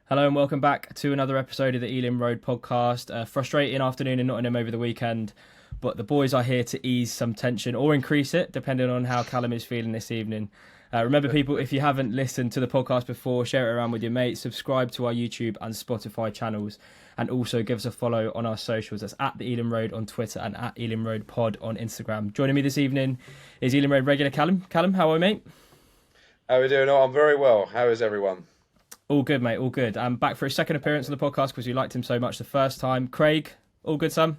Hello and welcome back to another episode of the Ealing Road podcast. Frustrating afternoon in Nottingham over the weekend, but the boys are here to ease some tension or increase it, depending on how Callum is feeling this evening. Remember, people, if you haven't listened to the podcast before, share it around with your mates, subscribe to our YouTube and Spotify channels, and also give us a follow on our socials. That's at the Ealing Road on Twitter and at Ealing Road Pod on Instagram. Joining me this evening is Ealing Road regular Callum. Callum, how are you, mate? How are we doing? Oh, I'm very well. How is everyone? All good, mate. All good. I'm back for a second appearance on the podcast because you liked him so much the first time. Craig, all good, Sam?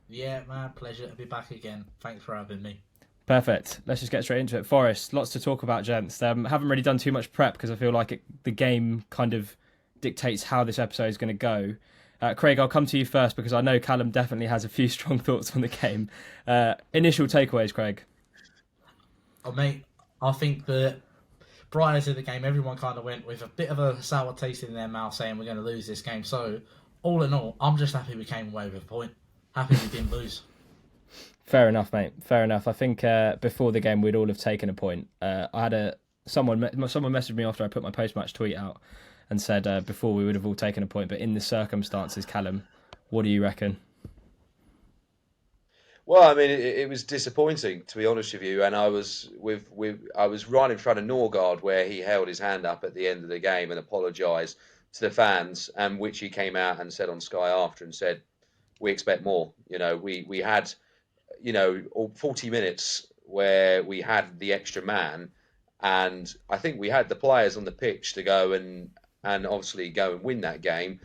Yeah, my pleasure to be back again. Thanks for having me. Perfect. Let's just get straight into it. Forest, lots to talk about, gents. Haven't really done too much prep because I feel like the game kind of dictates how this episode is going to go. Craig, I'll come to you first because I know Callum definitely has a few strong thoughts on the game. Initial takeaways, Craig. Oh, mate, I think that prior to the game, everyone kind of went with a bit of a sour taste in their mouth saying we're going to lose this game. So, all in all, I'm just happy we came away with a point. Happy we didn't lose. Fair enough, mate. Fair enough. I think before the game, we'd all have taken a point. I had someone messaged me after I put my post-match tweet out and said before we would have all taken a point, but in the circumstances, Callum, what do you reckon? Well, I mean, it was disappointing to be honest with you, and I was right in front of Norgard where he held his hand up at the end of the game and apologised to the fans, and which he came out and said on Sky after and said, "We expect more." We had 40 minutes where we had the extra man, and I think we had the players on the pitch to go and obviously go and win that game,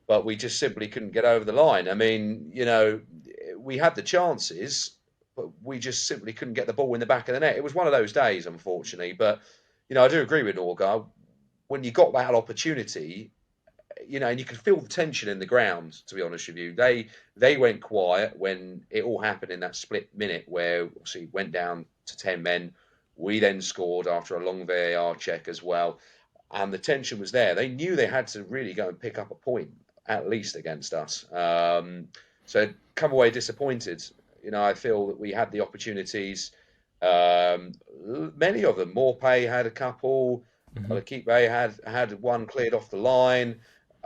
but we just simply couldn't get over the line. I mean, we had the chances, but we just simply couldn't get the ball in the back of the net. It was one of those days, unfortunately. But I do agree with Norgard. When you got that opportunity, and you could feel the tension in the ground. To be honest with you, they went quiet when it all happened in that split minute where obviously it went down to 10 men. We then scored after a long VAR check as well, and the tension was there. They knew they had to really go and pick up a point at least against us. So come away disappointed. I feel that we had the opportunities. Many of them. Morpay had a couple. Keepe had one cleared off the line.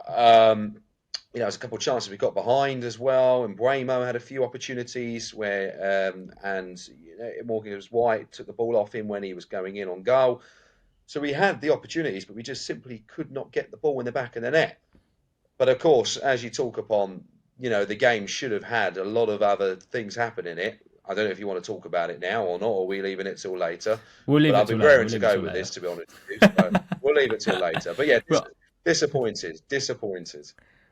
There's a couple of chances we got behind as well. And Bramo had a few opportunities where, Morgan was White took the ball off him when he was going in on goal. So we had the opportunities, but we just simply could not get the ball in the back of the net. But of course, as you talk upon, the game should have had a lot of other things happen in it. I don't know if you want to talk about it now or not, or are we leaving it till later? We'll leave But it I've till been later. raring to go with this, to be honest with you. So we'll leave it till later. But yeah, Well, disappointed.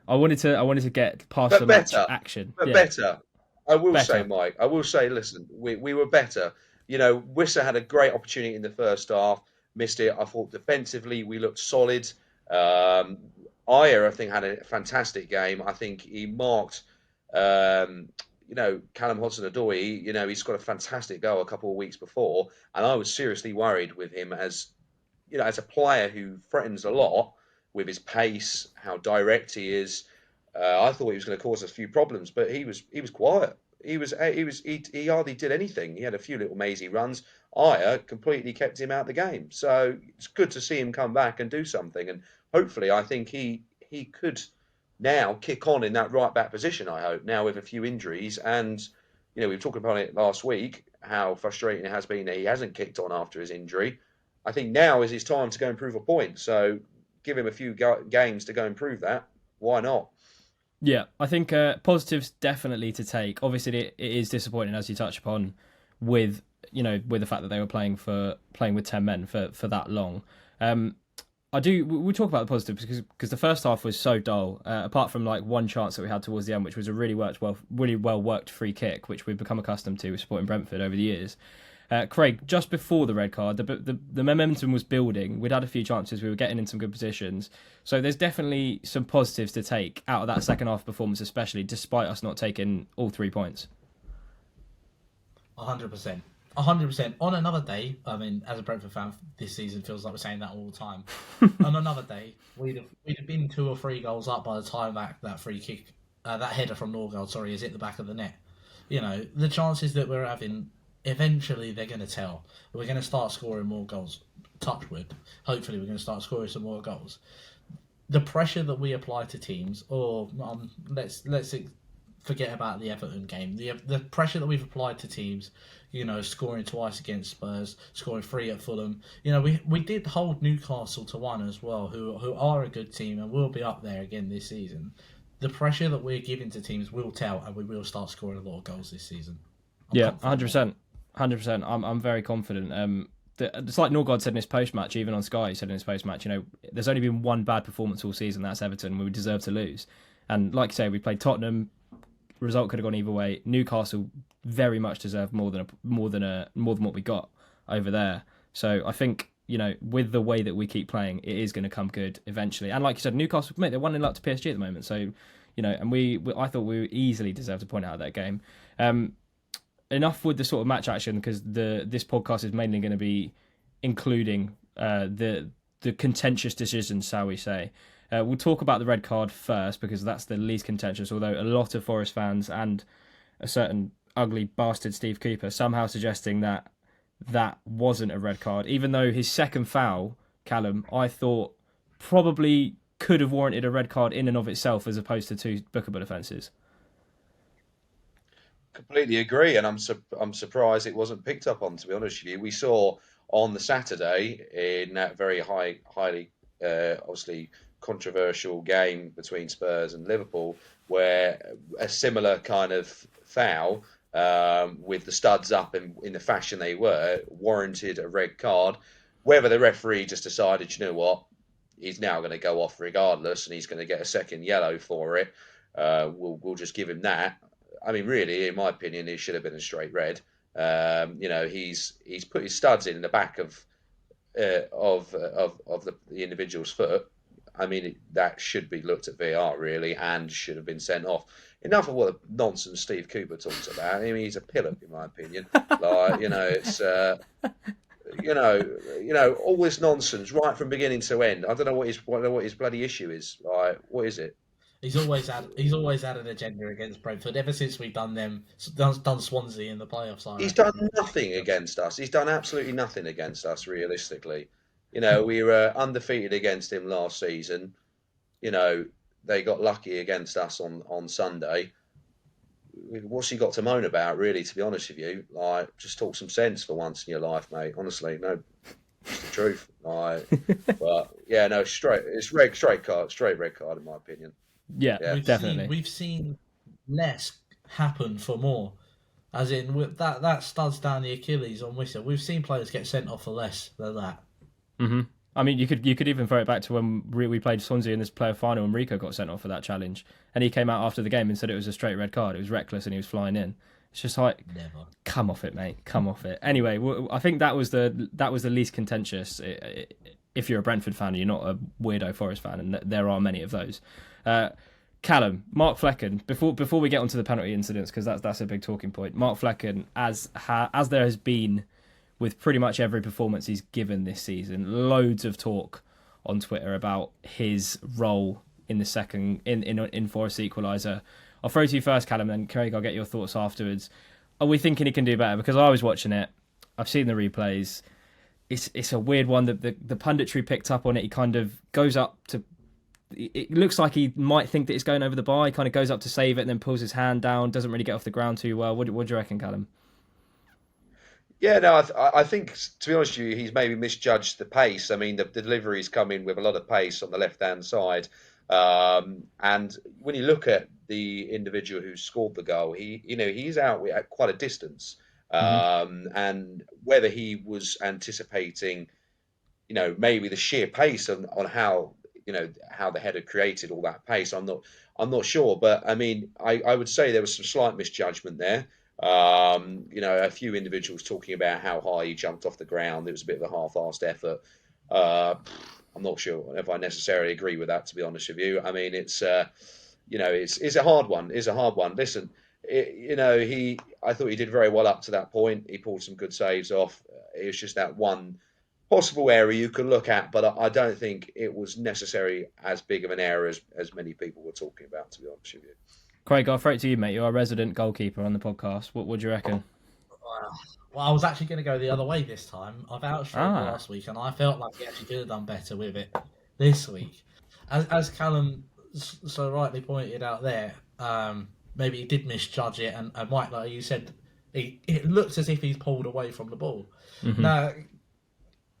I wanted to get past the But match better. action. But Yeah, better. I will say, better. Mike, listen, we were better. Wissa had a great opportunity in the first half, missed it. I thought defensively we looked solid. Um, Ayer, I think, had a fantastic game. I think he marked, Callum Hudson-Odoi. He's got a fantastic goal a couple of weeks before, and I was seriously worried with him as a player who threatens a lot with his pace, how direct he is. I thought he was going to cause us a few problems, but he was quiet. He hardly did anything. He had a few little mazy runs. Ayer completely kept him out of the game. So it's good to see him come back and do something. And hopefully, I think he could now kick on in that right back position. I hope now with a few injuries, and we've talked about it last week how frustrating it has been that he hasn't kicked on after his injury. I think now is his time to go and prove a point. So give him a few games to go and prove that. Why not? Yeah, I think positives definitely to take. Obviously, it is disappointing as you touch upon with with the fact that they were playing with 10 men for that long. We'll talk about the positives because the first half was so dull. Apart from like one chance that we had towards the end, which was a really well worked free kick, which we've become accustomed to with supporting Brentford over the years. Craig, just before the red card, the momentum was building. We'd had a few chances. We were getting in some good positions. So there's definitely some positives to take out of that second half performance, especially despite us not taking all 3 points. 100%. 100%. On another day, I mean, as a Brentford fan, this season feels like we're saying that all the time. On another day, we'd have been 2 or 3 goals up by the time that free kick, that header from Norgard, is hit the back of the net. The chances that we're having, eventually they're going to tell. We're going to start scoring more goals. Touch wood. Hopefully we're going to start scoring some more goals. the pressure that we apply to teams, or let's forget about the Everton game. The pressure that we've applied to teams, scoring twice against Spurs, scoring 3 at Fulham. We did hold Newcastle to 1 as well, who are a good team and will be up there again this season. The pressure that we're giving to teams will tell, and we will start scoring a lot of goals this season. Yeah, 100%. 100%. I'm very confident. It's like Norgard said in his post-match, even on Sky, he said in his post-match, there's only been one bad performance all season, that's Everton, we deserve to lose. And like you say, we played Tottenham, result could have gone either way. Newcastle very much deserved more than what we got over there. So I think, with the way that we keep playing, it is going to come good eventually. And like you said, Newcastle, mate, they're 1-0 up to PSG at the moment. So, and I thought we easily deserved to point out that game. Enough with the sort of match action, because this podcast is mainly going to be including the contentious decisions, shall we say. We'll talk about the red card first, because that's the least contentious, although a lot of Forest fans and a certain ugly bastard Steve Cooper somehow suggesting that wasn't a red card, even though his second foul, Callum, I thought probably could have warranted a red card in and of itself, as opposed to 2 bookable offences. Completely agree, and I'm surprised it wasn't picked up on. To be honest with you, we saw on the Saturday in that very highly obviously controversial game between Spurs and Liverpool, where a similar kind of foul with the studs up in the fashion they were warranted a red card. Whether the referee just decided, you know what, he's now going to go off regardless, and he's going to get a second yellow for it. We'll just give him that. I mean, really, in my opinion, it should have been a straight red. He's put his studs in the back of the individual's foot. I mean, that should be looked at VAR really, and should have been sent off. Enough of what nonsense Steve Cooper talks about. I mean, he's a pillock, in my opinion. It's all this nonsense right from beginning to end. I don't know what his bloody issue is. Like, what is it? He's always had an agenda against Brentford ever since we've done Swansea in the playoffs. He's done nothing against us. He's done absolutely nothing against us, realistically. We were undefeated against him last season. They got lucky against us on Sunday. What's he got to moan about, really, to be honest with you? Like, just talk some sense for once in your life, mate. Honestly, no, it's the truth. Like, but yeah, no, straight red card, in my opinion. Yeah, definitely. We've seen less happen for more. As in, with that studs down the Achilles on Whistle. We've seen players get sent off for less than that. Mm-hmm. I mean, you could even throw it back to when we played Swansea in this player final, and Rico got sent off for that challenge, and he came out after the game and said it was a straight red card. It was reckless, and he was flying in. It's just like, never. Come off it, mate. Come off it. Anyway, I think that was the least contentious. If you're a Brentford fan, you're not a weirdo Forest fan, and there are many of those. Callum, Mark Flecken. Before we get onto the penalty incidents, because that's a big talking point. Mark Flecken, as there has been with pretty much every performance he's given this season, loads of talk on Twitter about his role in the second in Forest's equaliser. I'll throw to you first, Callum, and Craig, I'll get your thoughts afterwards. Are we thinking he can do better? Because I was watching it, I've seen the replays. It's a weird one. The punditry picked up on it. He kind of goes up to. It looks like he might think that it's going over the bar. He kind of goes up to save it and then pulls his hand down. Doesn't really get off the ground too well. What do you reckon, Callum? Yeah, no, I think, to be honest with you, he's maybe misjudged the pace. I mean, the delivery's come in with a lot of pace on the left-hand side. And when you look at the individual who scored the goal, he's out at quite a distance. And whether he was anticipating, maybe the sheer pace on how the header created all that pace, I'm not sure. But I mean, I would say there was some slight misjudgment there. A few individuals talking about how high he jumped off the ground. It was a bit of a half-assed effort. I'm not sure if I necessarily agree with that, to be honest with you. I mean, it's a hard one. It's a hard one. Listen, I thought he did very well up to that point. He pulled some good saves off. It was just that one possible area you could look at, but I don't think it was necessarily as big of an error as many people were talking about, to be honest with you. Craig, I'll throw it to you, mate. You're a resident goalkeeper on the podcast. What do you reckon? Well, I was actually going to go the other way this time. I've outshot last week, and I felt like he actually could have done better with it this week. as Callum so rightly pointed out there, maybe he did misjudge it, and Mike, like you said, it looks as if he's pulled away from the ball. Now,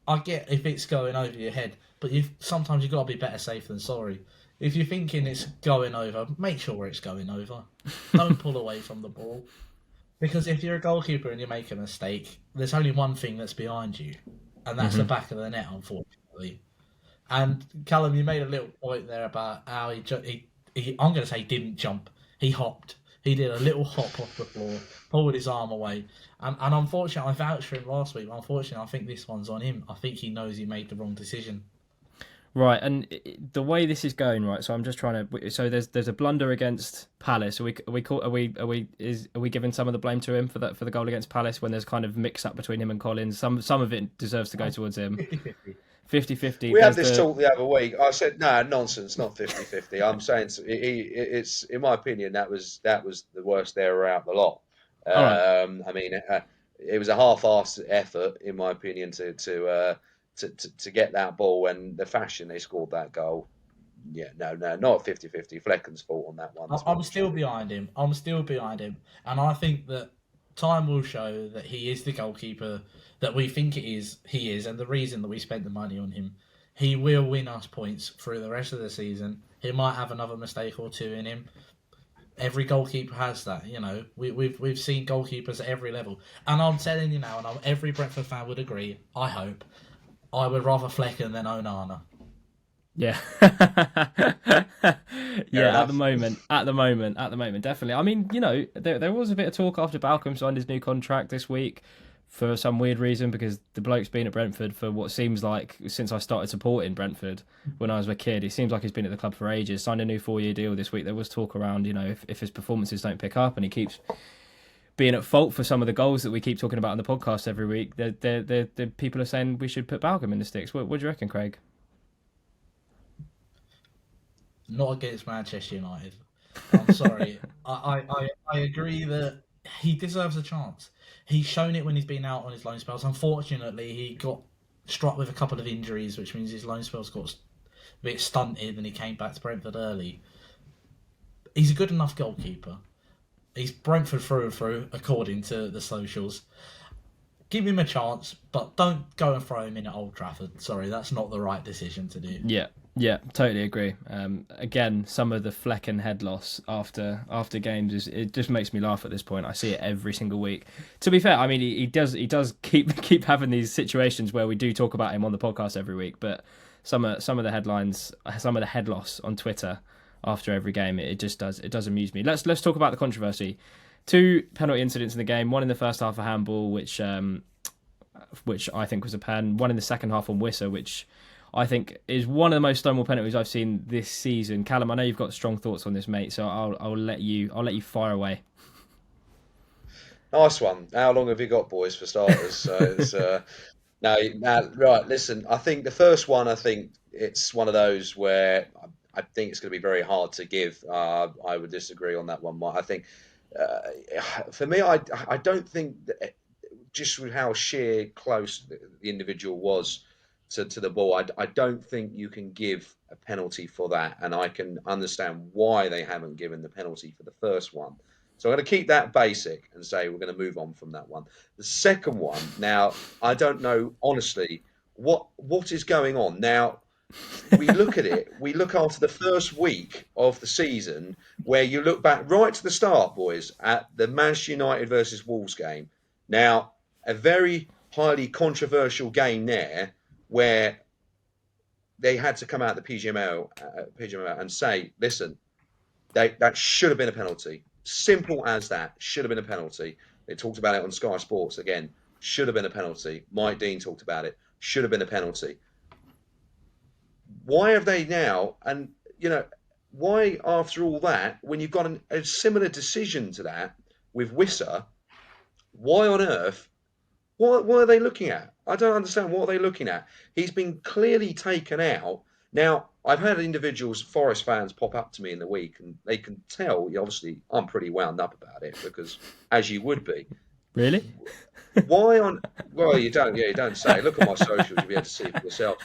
I get if it's going over your head, but sometimes you've got to be better safe than sorry. If you're thinking it's going over, make sure it's going over. Don't pull away from the ball. Because if you're a goalkeeper and you make a mistake, there's only one thing that's behind you, and that's the back of the net, unfortunately. And Callum, you made a little point there about how I'm going to say he didn't jump. He hopped. He did a little hop off the floor, pulled his arm away. And unfortunately, I vouched for him last week. But unfortunately, I think this one's on him. I think he knows he made the wrong decision. Right, and the way this is going, right. So I'm just trying to. So there's a blunder against Palace. Are we giving some of the blame to him for the goal against Palace when there's kind of mix up between him and Collins? Some of it deserves to go towards him. 50-50. We had this talk the other week. I said, no, nonsense, not 50-50. I'm saying it's in my opinion that was the worst error out the lot. Right. I mean, it was a half-assed effort in my opinion to get that ball, and the fashion they scored that goal. Yeah, no, not 50-50. Flecken's fault on that one. I'm still behind him. And I think that time will show that he is the goalkeeper that we think he is, and the reason that we spent the money on him. He will win us points through the rest of the season. He might have another mistake or two in him. Every goalkeeper has that, you know. We've seen goalkeepers at every level, and I'm telling you now, and every Brentford fan would agree. I hope I would rather Flecken than Onana. Yeah. Yeah, at the moment, definitely. I mean, you know, there was a bit of talk after Balcom signed his new contract this week for some weird reason, because the bloke's been at Brentford for what seems like since I started supporting Brentford when I was a kid. It seems like he's been at the club for ages. Signed a new 4-year deal this week. There was talk around, you know, if his performances don't pick up and he keeps being at fault for some of the goals that we keep talking about on the podcast every week, the people are saying we should put Balcom in the sticks. What do you reckon, Craig? Not against Manchester United. I'm sorry. I agree that he deserves a chance. He's shown it when he's been out on his loan spells. Unfortunately, he got struck with a couple of injuries, which means his loan spells got a bit stunted and he came back to Brentford early. He's a good enough goalkeeper. He's Brentford through and through, according to the socials. Give him a chance, but don't go and throw him in at Old Trafford. Sorry, that's not the right decision to do. Yeah, totally agree. Again, some of the Flecken head loss after games it just makes me laugh at this point. I see it every single week. To be fair, I mean he does keep having these situations where we do talk about him on the podcast every week, but some of the headlines, some of the head loss on Twitter after every game, it does amuse me. Let's talk about the controversy. 2 penalty incidents in the game. One in the first half, a handball, which I think was a pen. One in the second half on Wissa, which I think is one of the most stonewall penalties I've seen this season. Callum, I know you've got strong thoughts on this, mate, so I'll let you fire away. Nice one. How long have you got, boys, for starters? So it's no, right. Listen, I think the first one, I think it's one of those where I think it's going to be very hard to give. I would disagree on that one. I think for me, I don't think that, just with how sheer close the individual was to the ball, I don't think you can give a penalty for that, and I can understand why they haven't given the penalty for the first one. So I'm going to keep that basic and say we're going to move on from that one. The second one, now I don't know honestly what is going on. Now we look at it. We look after the first week of the season, where you look back right to the start, boys, at the Manchester United versus Wolves game. Now, a very highly controversial game there, where they had to come out of the PGMOL and say, listen, that should have been a penalty. Simple as that. Should have been a penalty. They talked about it on Sky Sports again. Should have been a penalty. Mike Dean talked about it. Should have been a penalty. Why have they now? And, you know, why after all that, when you've got a similar decision to that with Wissa, why on earth? What are they looking at? I don't understand. What are they looking at? He's been clearly taken out. Now, I've had individuals, Forest fans, pop up to me in the week, and they can tell, obviously, I'm pretty wound up about it, because, as you would be. Really? Why on... Well, you don't say. Look at my socials, you'll be able to see for yourself.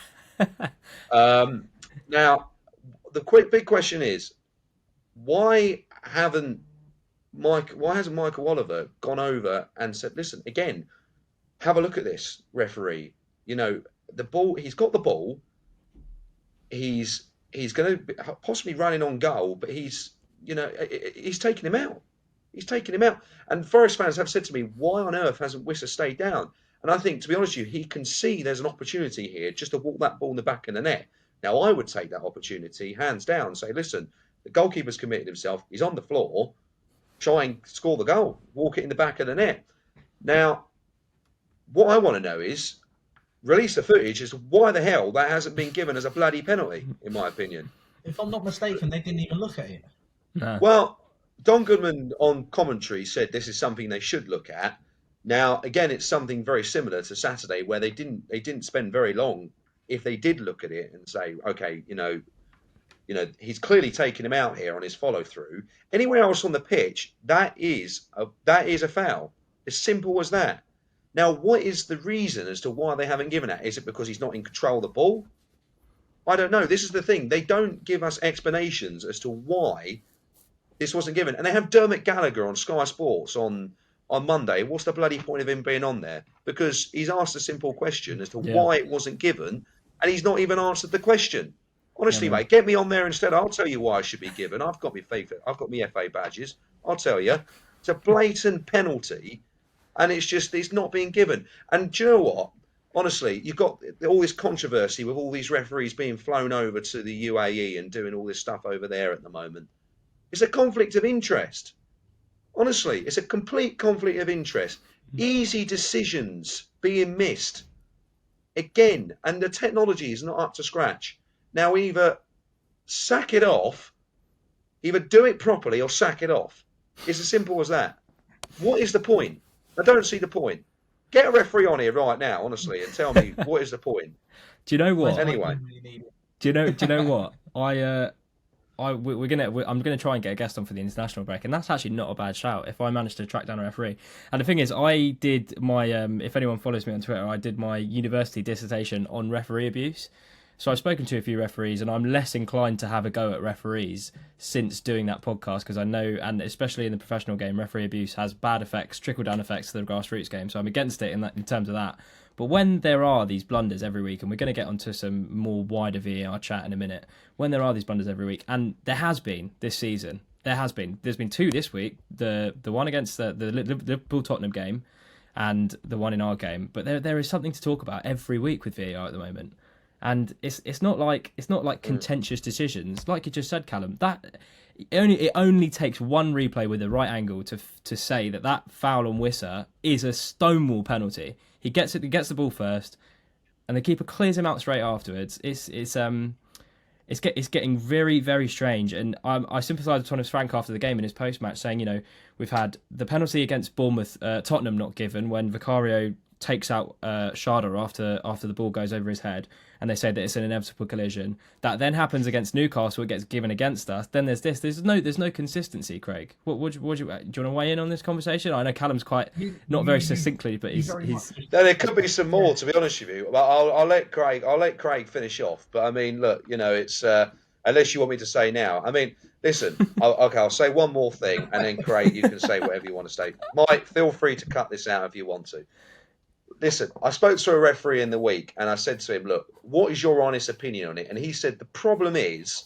Now, the big question is, why hasn't Michael Oliver gone over and said, listen, again, have a look at this, referee. You know, the ball. He's got the ball. He's going to possibly running on goal, but he's taking him out. He's taking him out. And Forest fans have said to me, why on earth hasn't Wissa stayed down? And I think, to be honest with you, he can see there's an opportunity here just to walk that ball in the back of the net. Now, I would take that opportunity, hands down, say, listen, the goalkeeper's committed himself. He's on the floor. Try and score the goal. Walk it in the back of the net. Now, what I want to know is, release the footage as to why the hell that hasn't been given as a bloody penalty, in my opinion. If I'm not mistaken, they didn't even look at it. No. Well, Don Goodman on commentary said this is something they should look at. Now, again, it's something very similar to Saturday where they didn't spend very long if they did look at it and say, okay, he's clearly taking him out here on his follow through. Anywhere else on the pitch, that is a foul. As simple as that. Now, what is the reason as to why they haven't given that? Is it because he's not in control of the ball? I don't know. This is the thing. They don't give us explanations as to why this wasn't given. And they have Dermot Gallagher on Sky Sports on Monday. What's the bloody point of him being on there? Because he's asked a simple question as to why it wasn't given, and he's not even answered the question. Honestly, mate, get me on there instead. I'll tell you why I should be given. I've got my FA badges. I'll tell you. It's a blatant penalty, and it's not being given. And do you know what? Honestly, you've got all this controversy with all these referees being flown over to the UAE and doing all this stuff over there at the moment. It's a conflict of interest. Honestly, it's a complete conflict of interest. Easy decisions being missed. Again, and the technology is not up to scratch. Now, either sack it off, either do it properly or sack it off. It's as simple as that. What is the point? I don't see the point. Get a referee on here right now, honestly, and tell me what is the point. Do you know what? Anyway, do you know what? I'm gonna try and get a guest on for the international break, and that's actually not a bad shout if I manage to track down a referee. And the thing is, I did my if anyone follows me on Twitter, I did my university dissertation on referee abuse. So I've spoken to a few referees, and I'm less inclined to have a go at referees since doing that podcast, because I know, and especially in the professional game, referee abuse has bad effects, trickle-down effects to the grassroots game. So I'm against it in terms of that. But when there are these blunders every week, and we're going to get onto some more wider VAR chat in a minute, when there are these blunders every week, and there has been this season, there's been two this week, the one against the Liverpool-Tottenham game, and the one in our game. But there is something to talk about every week with VAR at the moment. And it's not like contentious decisions, like you just said, Callum. That it only takes one replay with the right angle to say that foul on Wissa is a stonewall penalty. He gets the ball first, and the keeper clears him out straight afterwards. It's getting very, very strange. And I sympathised with Thomas Frank after the game in his post match, saying, we've had the penalty against Bournemouth, Tottenham not given when Vicario takes out Sharda after the ball goes over his head, and they say that it's an inevitable collision. That then happens against Newcastle, it gets given against us. Then there's this. There's no consistency, Craig. Do you want to weigh in on this conversation? I know Callum's quite not very succinctly, but he's. There could be some more, to be honest with you. But I'll let Craig finish off. But I mean, look, it's unless you want me to say now. I mean, listen. I'll say one more thing, and then Craig, you can say whatever you want to say. Mike, feel free to cut this out if you want to. Listen, I spoke to a referee in the week, and I said to him, look, what is your honest opinion on it? And he said, the problem is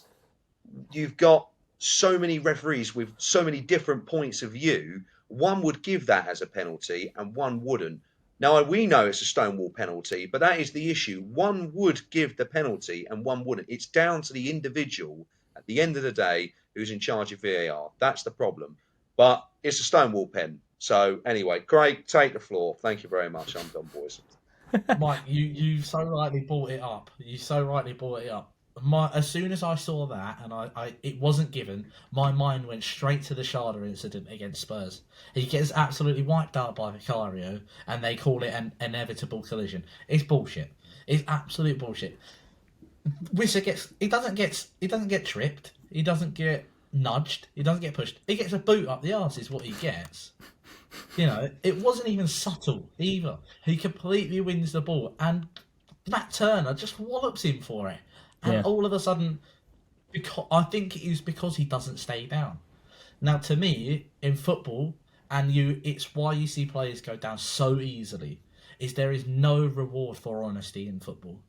you've got so many referees with so many different points of view. One would give that as a penalty and one wouldn't. Now, we know it's a stonewall penalty, but that is the issue. One would give the penalty and one wouldn't. It's down to the individual at the end of the day who's in charge of VAR. That's the problem. But it's a stonewall pen. So anyway, Craig, take the floor. Thank you very much. I'm done, boys. Mike, you so rightly brought it up. As soon as I saw that and it wasn't given, my mind went straight to the Sharda incident against Spurs. He gets absolutely wiped out by Vicario, and they call it an inevitable collision. It's bullshit. It's absolute bullshit. Wissa he doesn't get tripped. He doesn't get nudged. He doesn't get pushed. He gets a boot up the arse is what he gets. It wasn't even subtle either. He completely wins the ball, and Matt Turner just wallops him for it. And all of a sudden, I think it is because he doesn't stay down. Now, to me, in football, it's why you see players go down so easily, is there is no reward for honesty in football.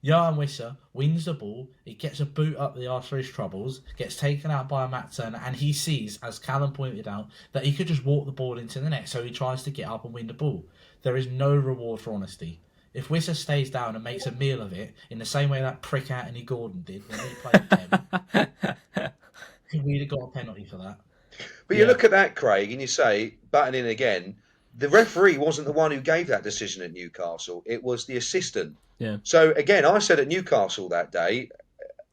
Johan Wissa wins the ball, he gets a boot up the arse for his troubles, gets taken out by a Matt Turner, and he sees, as Callum pointed out, that he could just walk the ball into the net, so he tries to get up and win the ball. There is no reward for honesty. If Wissa stays down and makes a meal of it, in the same way that prick Anthony Gordon did when he played them, we'd have got a penalty for that. But you look at that, Craig, and you say, butting in again, the referee wasn't the one who gave that decision at Newcastle. It was the assistant. Yeah. So, again, I said at Newcastle that day,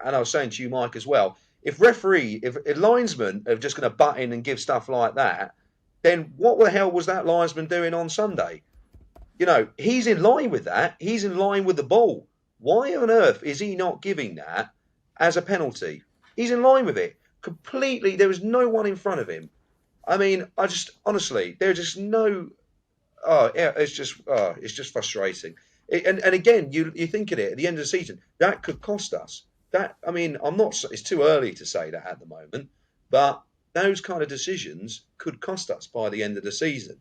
and I was saying to you, Mike, as well, if linesmen are just going to butt in and give stuff like that, then what the hell was that linesman doing on Sunday? You know, he's in line with that. He's in line with the ball. Why on earth is he not giving that as a penalty? He's in line with it. Completely, there was no one in front of him. I mean, honestly, there's just no. It's just frustrating. And again, you think of it at the end of the season, that could cost us. It's too early to say that at the moment, but those kind of decisions could cost us by the end of the season.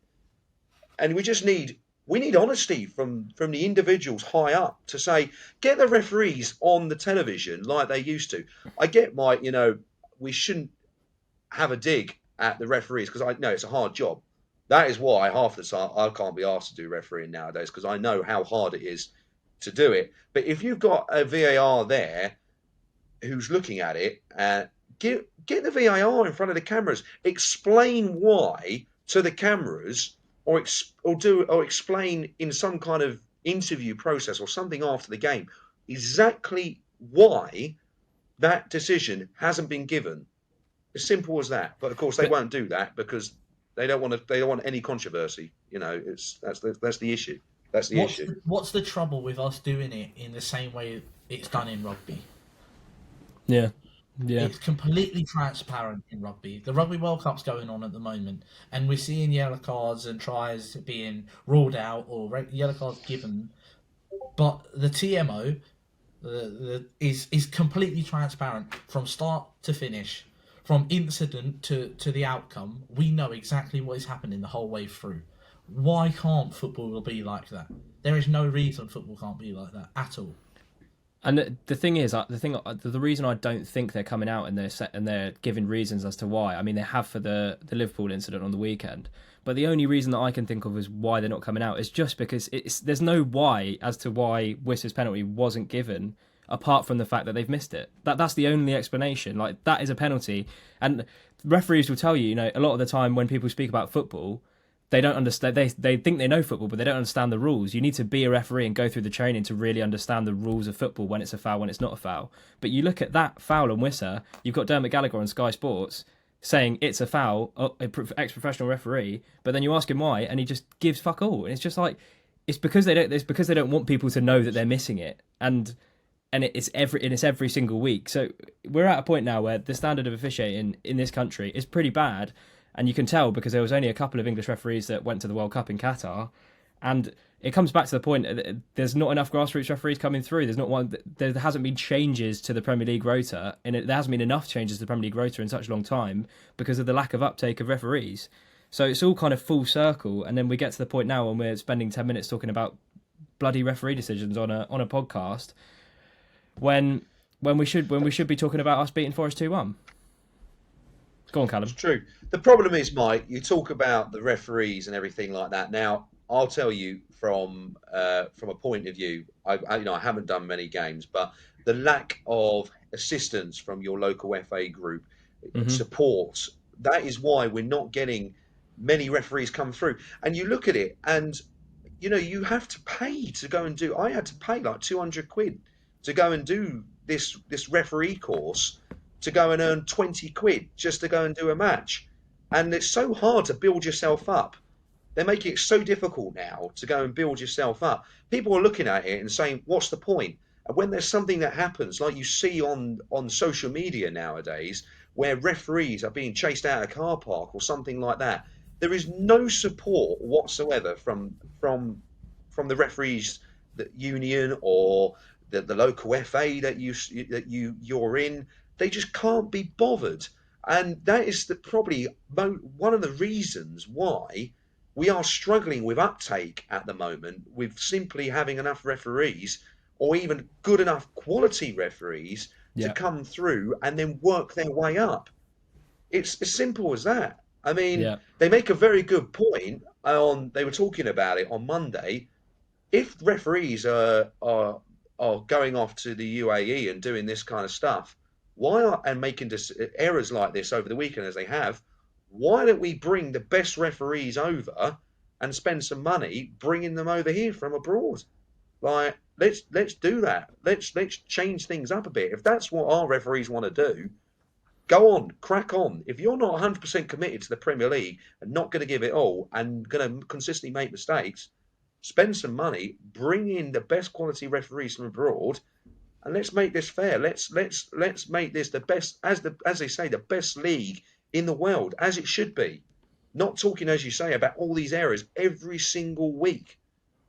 And we need honesty from the individuals high up to say, get the referees on the television like they used to. I get we shouldn't have a dig at the referees because I know it's a hard job. That is why half the time I can't be asked to do refereeing nowadays because I know how hard it is to do it. But if you've got a VAR there who's looking at it, get the VAR in front of the cameras. Explain why to the cameras, or explain in some kind of interview process or something after the game exactly why that decision hasn't been given. As simple as that. But of course, they won't do that because they don't want any controversy. You know, that's the issue. That's the issue. What's the trouble with us doing it in the same way it's done in rugby? Yeah. It's completely transparent in rugby. The Rugby World Cup's going on at the moment, and we're seeing yellow cards and tries being ruled out or yellow cards given. But the TMO is completely transparent from start to finish. From incident to the outcome, we know exactly what is happening the whole way through. Why can't football be like that? There is no reason football can't be like that at all. And the thing is, the reason I don't think they're coming out and they're giving reasons as to why. I mean, they have for the Liverpool incident on the weekend, but the only reason that I can think of is why they're not coming out is just because there's no why as to why Wissa's penalty wasn't given, apart from the fact that they've missed it. That's the only explanation. Like, that is a penalty, and referees will tell you, you know, a lot of the time when people speak about football, they don't understand. They think they know football, but they don't understand the rules. You need to be a referee and go through the training to really understand the rules of football, when it's a foul, when it's not a foul. But you look at that foul on Wissa, you've got Dermot Gallagher on Sky Sports saying it's a foul, ex-professional referee, but then you ask him why, and he just gives fuck all. And it's just like, it's because they don't want people to know that they're missing it, and it's every single week. So we're at a point now where the standard of officiating in this country is pretty bad. And you can tell because there was only a couple of English referees that went to the World Cup in Qatar. And it comes back to the point that there's not enough grassroots referees coming through. There hasn't been changes to the Premier League rota, and there hasn't been enough changes to the Premier League rota in such a long time because of the lack of uptake of referees. So it's all kind of full circle. And then we get to the point now when we're spending 10 minutes talking about bloody referee decisions on a podcast when we should be talking about us beating Forest 2-1. Go on, Callum. It's true. The problem is, Mike, you talk about the referees and everything like that. Now, I'll tell you from a point of view, I haven't done many games, but the lack of assistance from your local FA group, support, that is why we're not getting many referees come through. And you look at it and, you know, you have to pay to go and do... I had to pay like 200 quid to go and do this referee course, to go and earn 20 quid just to go and do a match. And it's so hard to build yourself up. They're making it so difficult now to go and build yourself up. People are looking at it and saying, what's the point? And when there's something that happens, like you see on social media nowadays, where referees are being chased out of a car park or something like that, there is no support whatsoever from the referees union or the local FA that you're in, they just can't be bothered. And that is probably one of the reasons why we are struggling with uptake at the moment, with simply having enough referees or even good enough quality referees to come through and then work their way up. It's as simple as that. I mean, they make a very good point they were talking about it on Monday. If referees are going off to the UAE and doing this kind of stuff, and making errors like this over the weekend as they have, why don't we bring the best referees over and spend some money bringing them over here from abroad? Like, let's do that. Let's change things up a bit. If that's what our referees want to do, go on, crack on. If you're not 100% committed to the Premier League and not going to give it all and going to consistently make mistakes, spend some money, bring in the best quality referees from abroad, and let's make this fair. Let's make this the best, as they say, the best league in the world, as it should be. Not talking, as you say, about all these errors every single week.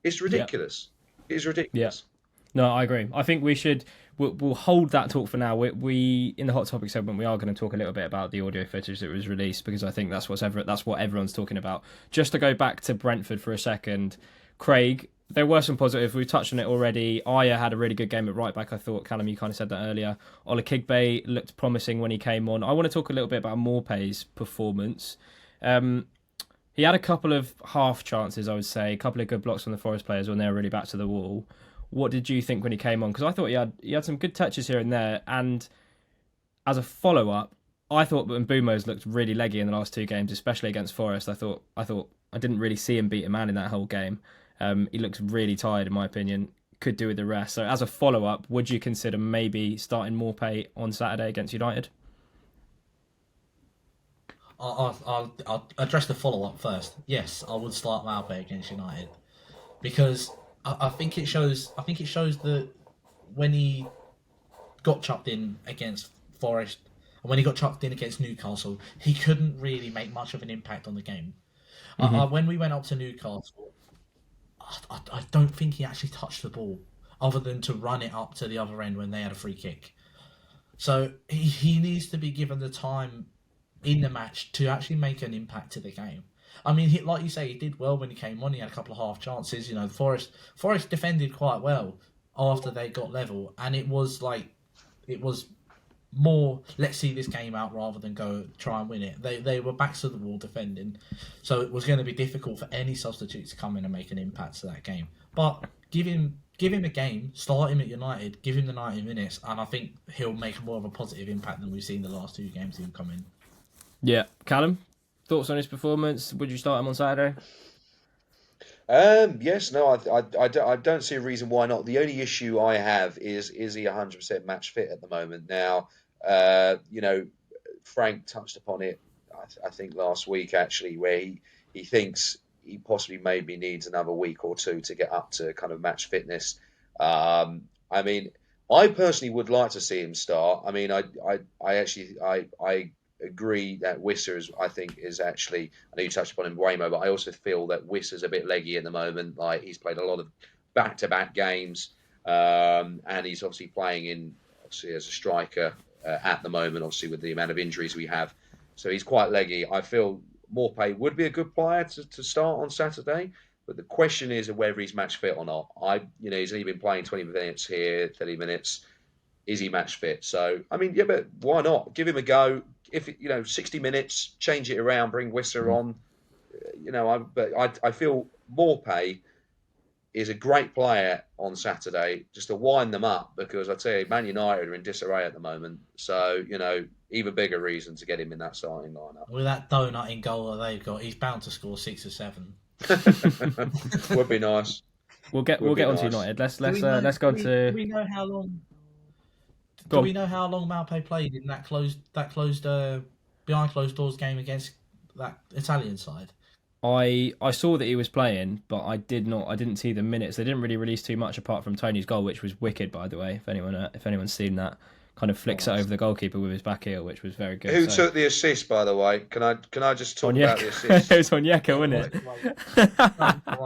It's ridiculous. It's ridiculous. No, I agree. I think we'll hold that talk for now. We in the hot topic segment, we are going to talk a little bit about the audio footage that was released, because I think that's what everyone's talking about. Just to go back to Brentford for a second, Craig, there were some positives. We've touched on it already. Aya had a really good game at right back, I thought. Callum, you kind of said that earlier. Ola Kigbe looked promising when he came on. I want to talk a little bit about Morpay's performance. He had a couple of half chances, I would say, a couple of good blocks from the Forest players when they were really back to the wall. What did you think when he came on? Because I thought he had some good touches here and there. And as a follow-up, I thought that Mbumo's looked really leggy in the last two games, especially against Forest. I thought I didn't really see him beat a man in that whole game. He looks really tired, in my opinion. Could do with the rest. So as a follow-up, would you consider maybe starting Morpay on Saturday against United? I'll address the follow-up first. Yes, I would start Morpay against United, because I think it shows that when he got chucked in against Forest and when he got chucked in against Newcastle, he couldn't really make much of an impact on the game. When we went up to Newcastle, I don't think he actually touched the ball, other than to run it up to the other end when they had a free kick. So he needs to be given the time in the match to actually make an impact to the game. I mean, like you say, he did well when he came on. He had a couple of half chances. You know, Forest defended quite well after they got level, and it was more, let's see this game out rather than go try and win it. They were backs to the wall defending, so it was going to be difficult for any substitute to come in and make an impact to that game. But give him a game, start him at United, give him the 90 minutes, and I think he'll make more of a positive impact than we've seen the last two games he'll come in. Yeah. Callum, thoughts on his performance? Would you start him on Saturday? Yes, no, I don't see a reason why not. The only issue I have is he 100% match fit at the moment? Now, Frank touched upon it, I think last week actually, where he thinks he possibly maybe needs another week or two to get up to kind of match fitness. I mean, I personally would like to see him start. I mean, I agree that Wisser is actually, I know you touched upon Mbeumo, but I also feel that Wisser's a bit leggy at the moment. Like, he's played a lot of back-to-back games, and he's obviously playing as a striker at the moment, obviously with the amount of injuries we have. So he's quite leggy. I feel Morpay would be a good player to start on Saturday, but the question is whether he's match fit or not. He's only been playing 20 minutes here, 30 minutes. Is he match fit? So, I mean, yeah, but why not? Give him a go. If 60 minutes, change it around, bring Wisser on. I feel Morpay is a great player on Saturday, just to wind them up, because I tell you, Man United are in disarray at the moment. So, even bigger reason to get him in that starting lineup. With that donut in goal that they've got, he's bound to score 6 or 7. Would be nice. We'll get on to United. Let's go on to. Do we know how long? Do we know how long Morpay played in that closed behind closed doors game against that Italian side? I saw that he was playing, but I didn't see the minutes. They didn't really release too much apart from Tony's goal, which was wicked, by the way. If anyone's seen that, kind of flicks it over the goalkeeper with his back heel, which was very good. Who took the assist, by the way? Can I just talk about the assist? It was Onyeka, wasn't it?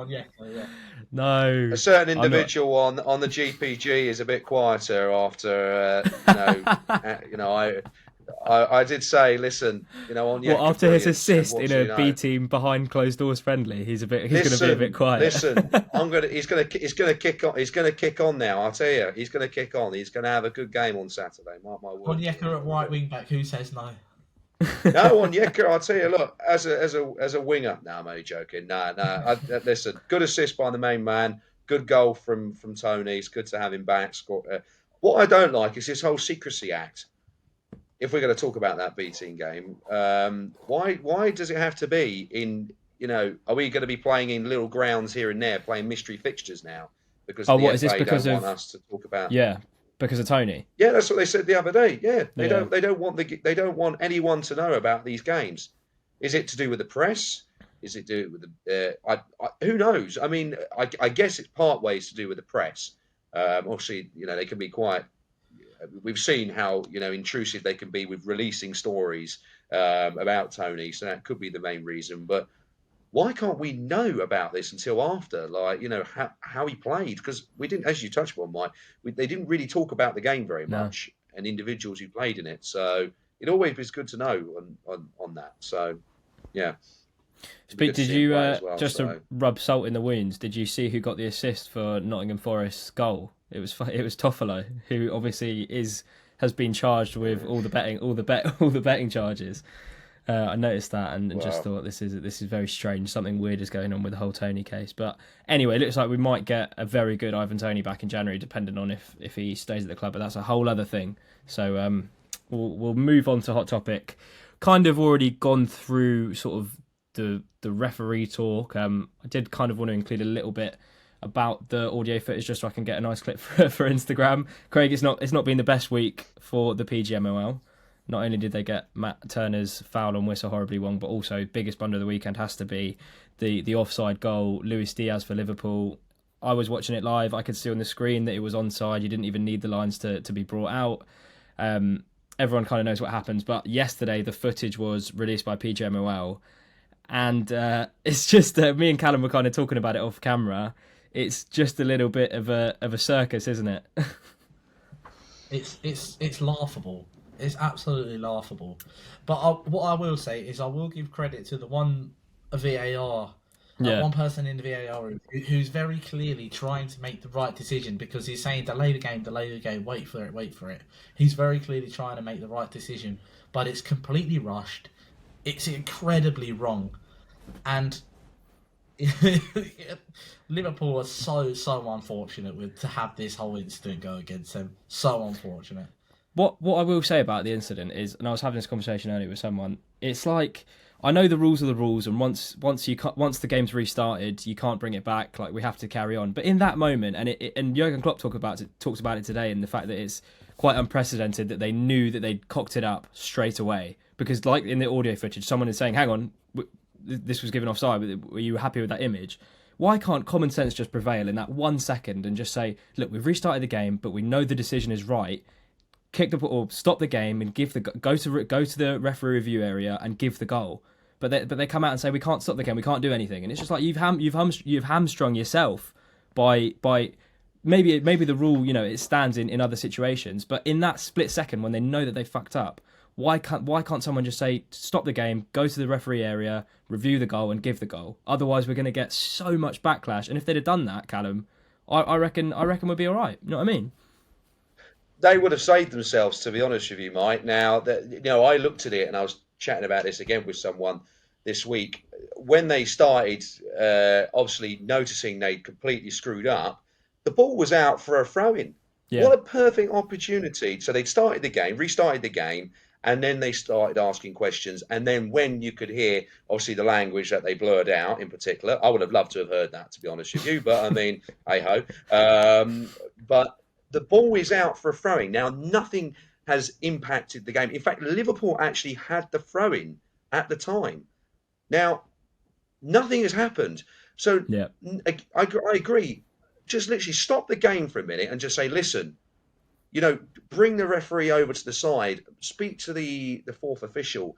Yeah. No, A certain I'm not. individual on the GPG is a bit quieter after I did say, listen, Well, Onyeka after his brilliance, and assist what in do a you know? B team behind closed doors friendly, he's gonna be a bit quiet. Listen. He's gonna kick on. He's gonna kick on now. I'll tell you, he's gonna kick on. He's gonna have a good game on Saturday. Mark my words. Onyeka at right wing back. Who says no? No, Onyeka, I'll tell you. Look, as a winger. No, I'm only joking. No. Listen, good assist by the main man. Good goal from Tony. It's good to have him back. What I don't like is this whole secrecy act. If we're going to talk about that B team game, why does it have to be in? Are we going to be playing in little grounds here and there, playing mystery fixtures now? Because Oh, the what is this? FA Because don't of want us to talk about. yeah, because of Tony. Yeah, that's what they said the other day. Yeah, they Yeah. don't want anyone to know about these games. Is it to do with the press? Is it to do with the? Who knows? I mean, I guess it's part ways to do with the press. Obviously, they can be quite. We've seen how intrusive they can be with releasing stories about Tony, so that could be the main reason. But why can't we know about this until after, how he played? Because we didn't, as you touched on, Mike, they didn't really talk about the game very No. much and individuals who played in it. So it always is good to know on that. So yeah. Did you to rub salt in the wounds? Did you see who got the assist for Nottingham Forest's goal? It was Toffolo, who obviously has been charged with all the betting charges. I noticed that and just thought this is very strange. Something weird is going on with the whole Tony case. But anyway, it looks like we might get a very good Ivan Toney back in January, depending on if he stays at the club. But that's a whole other thing. So we'll move on to Hot Topic. Kind of already gone through sort of the referee talk. I did kind of want to include a little bit about the audio footage just so I can get a nice clip for Instagram. Craig, it's not been the best week for the PGMOL. Not only did they get Matt Turner's foul on whistle horribly wrong, but also biggest blunder of the weekend has to be the offside goal, Luis Diaz for Liverpool. I was watching it live. I could see on the screen that it was onside. You didn't even need the lines to be brought out. Everyone kind of knows what happens. But yesterday, the footage was released by PGMOL. And it's just me and Callum were kind of talking about it off camera. It's just a little bit of a circus, isn't it? It's laughable. It's absolutely laughable. But what I will say is I will give credit to the one VAR, one person in the VAR who's very clearly trying to make the right decision because he's saying delay the game, wait for it. He's very clearly trying to make the right decision, but it's completely rushed. It's incredibly wrong. And Liverpool are so unfortunate to have this whole incident go against them. So unfortunate. What I will say about the incident is, and I was having this conversation earlier with someone, it's like, I know the rules are the rules, and once the game's restarted, you can't bring it back. Like, we have to carry on. But in that moment, and Jurgen Klopp talks about it today, and the fact that it's quite unprecedented that they knew that they'd cocked it up straight away. Because, like in the audio footage, someone is saying, "Hang on, this was given offside. Were you happy with that image?" Why can't common sense just prevail in that 1 second and just say, "Look, we've restarted the game, but we know the decision is right. Kick the ball, stop the game, and go to the referee review area and give the goal." But they come out and say we can't stop the game, we can't do anything, and it's just like you've hamstrung yourself by maybe the rule, it stands in other situations, but in that split second when they know that they fucked up, why can't someone just say stop the game, go to the referee area, review the goal, and give the goal? Otherwise, we're going to get so much backlash. And if they'd have done that, Callum, I reckon we'd be all right. You know what I mean? They would have saved themselves, to be honest with you, Mike. Now, I looked at it and I was chatting about this again with someone this week. When they started, obviously noticing they'd completely screwed up, the ball was out for a throw-in. Yeah. What a perfect opportunity. So they'd started the game, restarted the game, and then they started asking questions. And then when you could hear, obviously, the language that they blurred out in particular, I would have loved to have heard that, to be honest with you. But, I mean, hey-ho. But the ball is out for a throw-in. Now, nothing has impacted the game. In fact, Liverpool actually had the throw-in at the time. Now, nothing has happened. So yeah. I agree. Just literally stop the game for a minute and just say, listen, bring the referee over to the side, speak to the fourth official,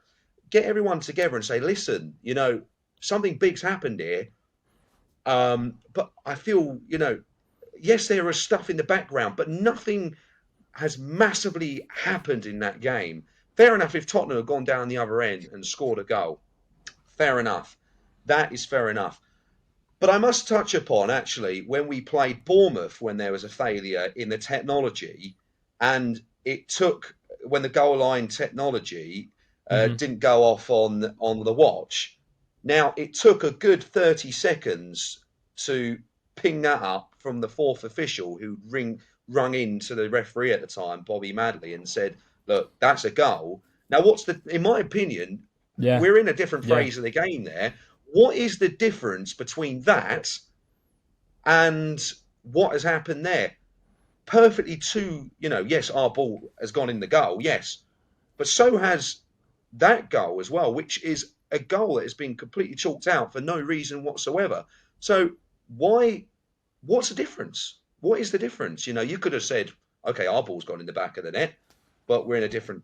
get everyone together and say, listen, something big's happened here. But I feel, yes, there is stuff in the background, but nothing has massively happened in that game. Fair enough if Tottenham had gone down the other end and scored a goal. Fair enough. That is fair enough. But I must touch upon, actually, when we played Bournemouth, when there was a failure in the technology, and it took, when the goal line technology didn't go off on the watch. Now, it took a good 30 seconds to ping that up from the fourth official who rung in to the referee at the time, Bobby Madley, and said, look, that's a goal. Now, in my opinion, Yeah. we're in a different phase of the game there. What is the difference between that and what has happened there? Perfectly yes, our ball has gone in the goal, yes, but so has that goal as well, which is a goal that has been completely chalked out for no reason whatsoever. So what's the difference? What is the difference? You could have said, okay, our ball's gone in the back of the net, but we're in a different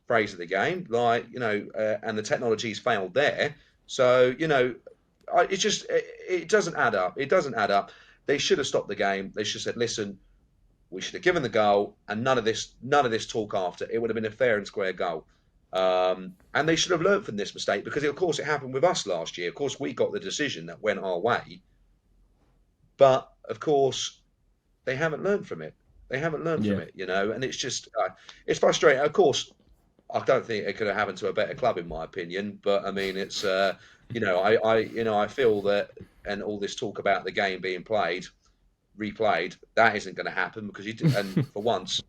phase of the game, and the technology's failed there. So, it doesn't add up. It doesn't add up. They should have stopped the game. They should have said, listen, we should have given the goal and none of this talk after. It would have been a fair and square goal. And they should have learned from this mistake because, of course, it happened with us last year. Of course, we got the decision that went our way. But, of course, they haven't learned from it. They haven't learned from it, and it's just, it's frustrating. Of course, I don't think it could have happened to a better club, in my opinion. But I mean, it's I feel that, and all this talk about the game being replayed, that isn't going to happen because and for once,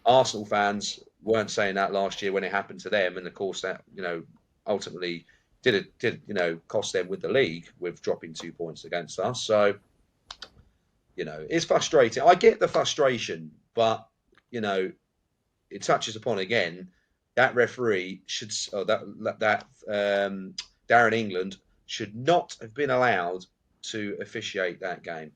Arsenal fans weren't saying that last year when it happened to them, and of course that ultimately did cost them with the league with dropping 2 points against us. So it's frustrating. I get the frustration, but it touches upon again. That referee should, or that Darren England should not have been allowed to officiate that game.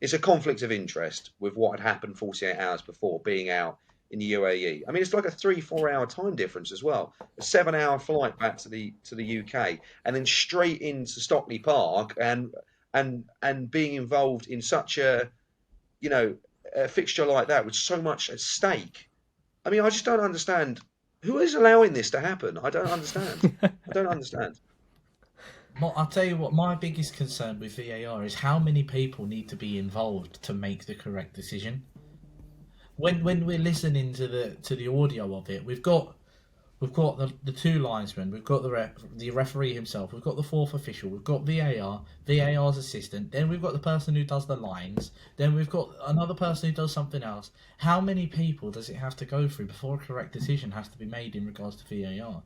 It's a conflict of interest with what had happened 48 hours before, being out in the UAE. I mean, it's like a 3-4 hour time difference as well. A 7-hour flight back to the UK, and then straight into Stockley Park, and being involved in such a fixture like that with so much at stake. I mean, I just don't understand. Who is allowing this to happen? I don't understand. I don't understand. I'll tell you what, my biggest concern with VAR is how many people need to be involved to make the correct decision. When we're listening to the audio of it, we've got the two linesmen, we've got the referee himself, we've got the fourth official, we've got VAR's assistant, then we've got the person who does the lines, then we've got another person who does something else. How many people does it have to go through before a correct decision has to be made in regards to VAR?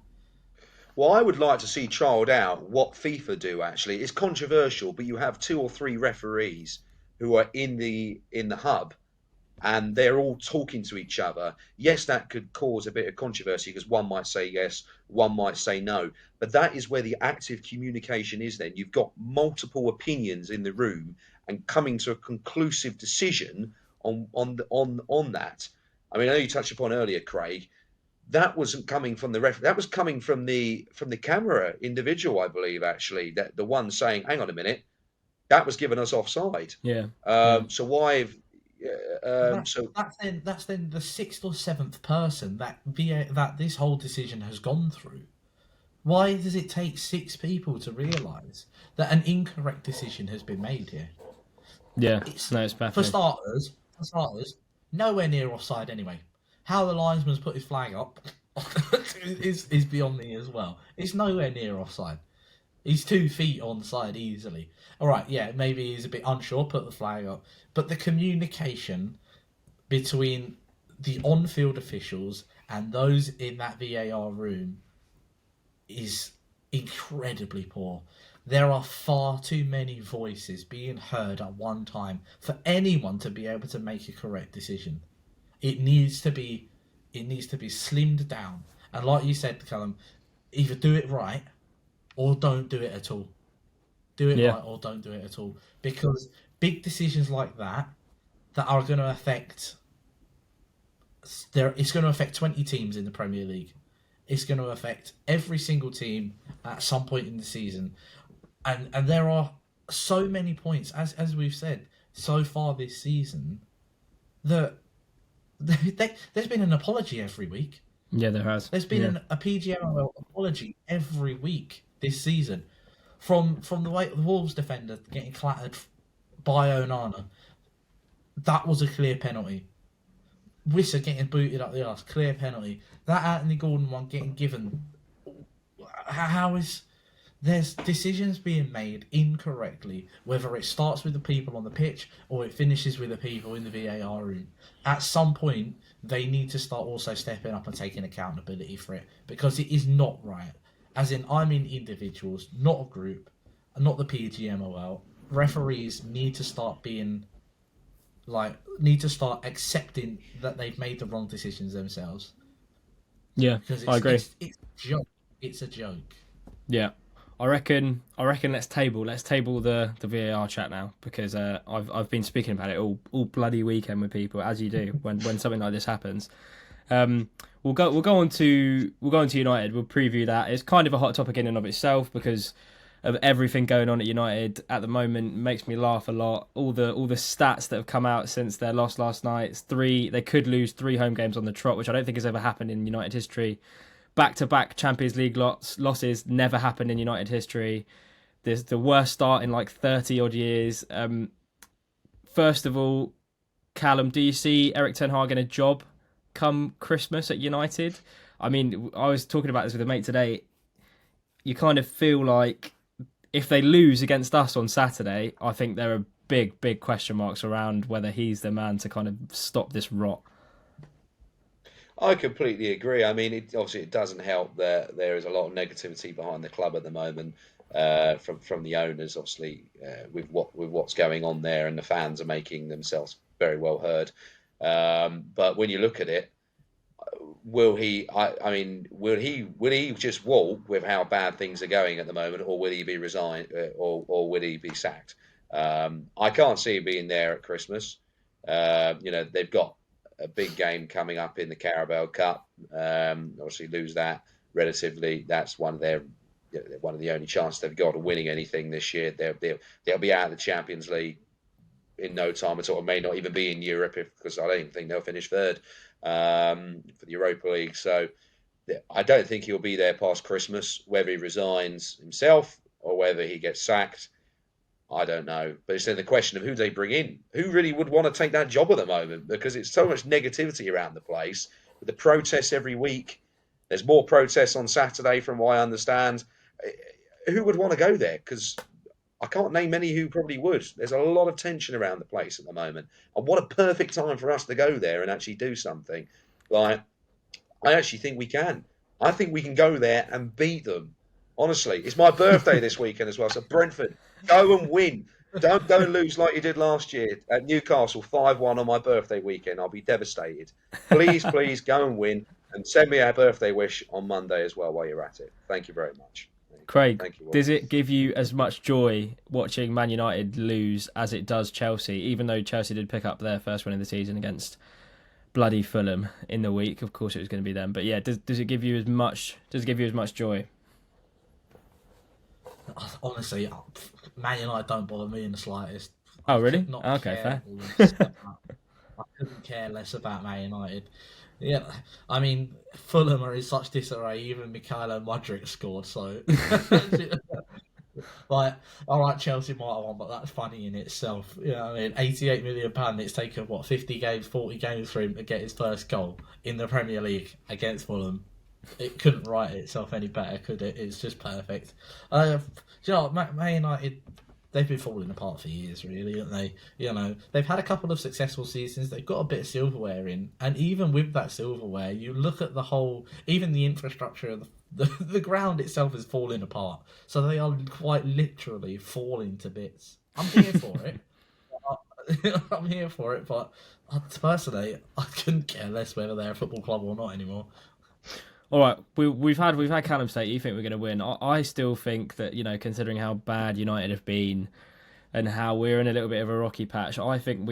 Well, I would like to see trialled out what FIFA do. Actually, it's controversial, but you have 2 or 3 referees who are in the hub, and they're all talking to each other. Yes, that could cause a bit of controversy because one might say yes, one might say no. But that is where the active communication is then. You've got multiple opinions in the room and coming to a conclusive decision on that. I mean, I know you touched upon earlier, Craig, that wasn't coming from the referee. That was coming from the camera individual, I believe, actually. That the one saying, hang on a minute, that was giving us offside. Yeah. So why that's then the 6th or 7th person that this whole decision has gone through. Why does it take 6 people to realise that an incorrect decision has been made here? Yeah, it's baffling. For starters, nowhere near offside anyway. How the linesman's put his flag up is beyond me as well. It's nowhere near offside. He's 2 feet onside easily. All right, yeah, maybe he's a bit unsure, put the flag up. But the communication between the on-field officials and those in that VAR room is incredibly poor. There are far too many voices being heard at one time for anyone to be able to make a correct decision. It needs to be slimmed down. And like you said, Callum, either do it right or don't do it at all. Do it right or don't do it at all. Because big decisions like that are going to affect... It's going to affect 20 teams in the Premier League. It's going to affect every single team at some point in the season. And there are so many points, as we've said so far this season, that there's been an apology every week. Yeah, there has. There's been a PGMOL apology every week this season, from the way the Wolves defender getting clattered by Onana. That was a clear penalty. Wissa getting booted up the arse, clear penalty. That Anthony Gordon one getting given. How is there's decisions being made incorrectly, whether it starts with the people on the pitch or it finishes with the people in the VAR room. At some point, they need to start also stepping up and taking accountability for it, because it is not right. As in, I mean individuals, not a group, not the PGMOL. Referees need to start accepting that they've made the wrong decisions themselves. Yeah, Because I agree. It's a joke. It's a joke. Yeah, I reckon. Let's table the VAR chat now, because I've been speaking about it all bloody weekend with people, as you do when something like this happens. We'll go on to United. We'll preview that. It's kind of a hot topic in and of itself because of everything going on at United at the moment. It makes me laugh a lot. All the stats that have come out since their loss last night. They could lose 3 home games on the trot, which I don't think has ever happened in United history. Back-to-back Champions League losses never happened in United history. There's the worst start in like 30 odd years. First of all, Callum, do you see Eric Ten Hag in a job come Christmas at United? I mean, I was talking about this with a mate today. You kind of feel like if they lose against us on Saturday, I think there are big question marks around whether he's the man to kind of stop this rot. I completely agree. I mean, obviously it doesn't help that there is a lot of negativity behind the club at the moment, from the owners, obviously, with what's going on there, and the fans are making themselves very well heard. But when you look at it, will he? I mean, will he just walk with how bad things are going at the moment, or will he be resigned, or will he be sacked? I can't see him being there at Christmas. They've got a big game coming up in the Carabao Cup. Obviously, lose that relatively. That's one of the only chances they've got of winning anything this year. They'll be out of the Champions League in no time at all. It may not even be in Europe, because I don't even think they'll finish third for the Europa League. So I don't think he'll be there past Christmas. Whether he resigns himself or whether he gets sacked, I don't know. But it's then the question of who they bring in. Who really would want to take that job at the moment? Because it's so much negativity around the place. With the protests every week, there's more protests on Saturday from what I understand. Who would want to go there? Because I can't name many who probably would. There's a lot of tension around the place at the moment. And what a perfect time for us to go there and actually do something. Like, I actually think we can. I think we can go there and beat them. Honestly, it's my birthday this weekend as well. So Brentford, go and win. Don't go and lose like you did last year at Newcastle 5-1 on my birthday weekend. I'll be devastated. Please go and win, and send me a birthday wish on Monday as well while you're at it. Thank you very much. Craig, Thank you all. Does it give you as much joy watching Man United lose as it does Chelsea, even though Chelsea did pick up their first win of the season against bloody Fulham in the week? Of course it was going to be them. But yeah, does it give you as much joy? Honestly, Man United don't bother me in the slightest. Oh, really? Not Okay, care fair. less about- I couldn't care less about Man United. Yeah, I mean, Fulham are in such disarray. Even Mikhailo Mudryk scored, so like, all right, Chelsea might have won, but that's funny in itself. You know what I mean? £88 million. It's taken 40 games for him to get his first goal in the Premier League against Fulham. It couldn't write itself any better, could it? It's just perfect. Do you know what, Man United? They've been falling apart for years, really, haven't they? You know, they've had a couple of successful seasons. They've got a bit of silverware in, and even with that silverware, you look at the whole, even the infrastructure of the ground itself is falling apart. So they are quite literally falling to bits. I'm here for it. I'm here for it, but personally, I couldn't care less whether they're a football club or not anymore. All right, we've had Callum say you think we're going to win. I still think that, you know, considering how bad United have been and how we're in a little bit of a rocky patch, I think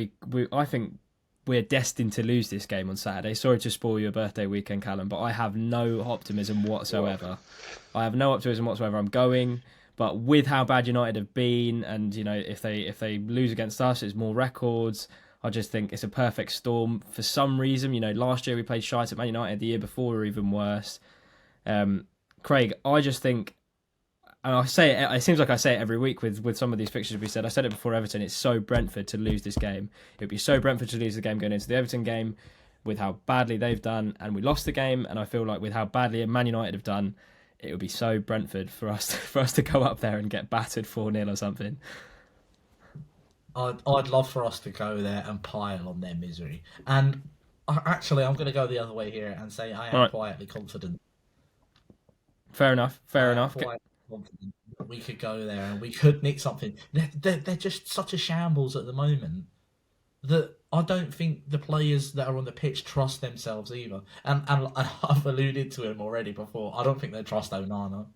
we're destined to lose this game on Saturday. Sorry to spoil your birthday weekend, Callum, but I have no optimism whatsoever. I'm going. But with how bad United have been, and if they lose against us, it's more records. I just think it's a perfect storm for some reason. Last year we played shite at Man United. The year before we were even worse. Craig, I just think, and I say it seems like I say it every week with some of these fixtures we said. I said it before Everton. It's so Brentford to lose this game. It would be so Brentford to lose the game going into the Everton game with how badly they've done, and we lost the game. And I feel like with how badly Man United have done, it would be so Brentford for us to go up there and get battered 4-0 or something. I'd love for us to go there and pile on their misery. And actually, I'm going to go the other way here and say I am quietly confident. Fair enough. Confident that we could go there and we could nick something. They're just such a shambles at the moment that I don't think the players that are on the pitch trust themselves either. And I've alluded to him already before. I don't think they trust Onana.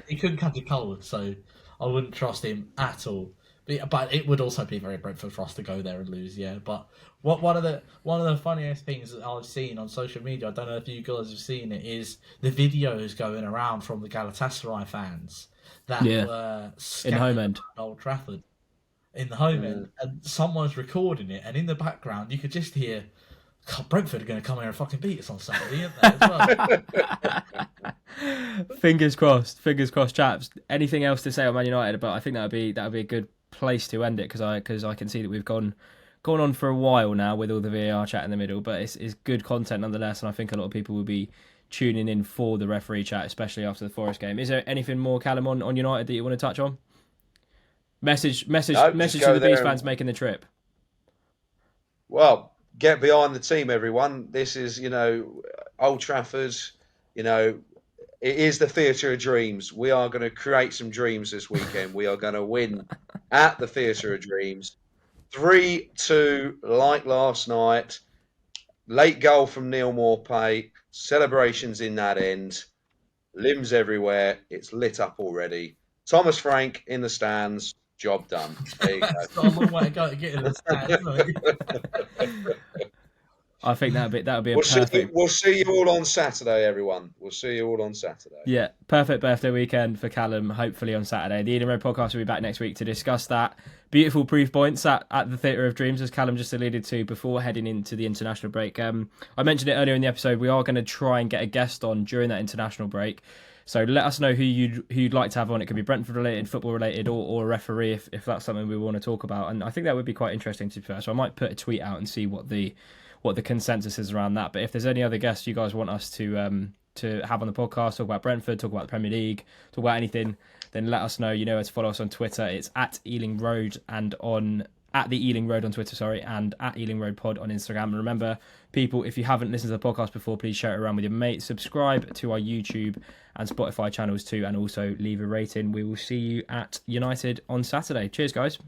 He couldn't catch a cold, so I wouldn't trust him at all. But it would also be very Brentford for us to go there and lose, yeah. But one of the funniest things that I've seen on social media, I don't know if you guys have seen it, is the videos going around from the Galatasaray fans that were in home end Old Trafford in the home end, and someone's recording it, and in the background you could just hear, God, Brentford are going to come here and fucking beat us on Saturday, aren't they, as well? Fingers crossed, chaps. Anything else to say on Man United? But I think that'd be a good place to end it, because I can see that we've gone on for a while now with all the VAR chat in the middle, but it's good content nonetheless, and I think a lot of people will be tuning in for the referee chat, especially after the Forest game. Is there anything more, Callum, on United that you want to touch on? Message to the Beast fans making the trip. Well, get behind the team, everyone. This is, Old Trafford, it is the theatre of dreams. We are going to create some dreams this weekend. We are going to win at the theatre of dreams. 3-2, like last night. Late goal from Neil Maupay. Celebrations in that end. Limbs everywhere. It's lit up already. Thomas Frank in the stands. Job done. There you go. It's got a long way to go to get in the stands. I think that would be a perfect. We'll see you all on Saturday, everyone. We'll see you all on Saturday. Yeah, perfect birthday weekend for Callum. Hopefully on Saturday. The Ealing Road podcast will be back next week to discuss that. Beautiful proof points at the Theatre of Dreams, as Callum just alluded to before heading into the international break. I mentioned it earlier in the episode. We are going to try and get a guest on during that international break. So let us know who you'd like to have on. It could be Brentford related, football related, or a referee if that's something we want to talk about. And I think that would be quite interesting to be fair. So I might put a tweet out and see what the consensus is around that. But if there's any other guests you guys want us to have on the podcast, talk about Brentford, talk about the Premier League, talk about anything, then let us know. You know where to follow us on Twitter. It's at Ealing Road and at the Ealing Road on Twitter, and at Ealing Road Pod on Instagram. And remember, people, if you haven't listened to the podcast before, please share it around with your mates. Subscribe to our YouTube and Spotify channels too, and also leave a rating. We will see you at United on Saturday. Cheers, guys.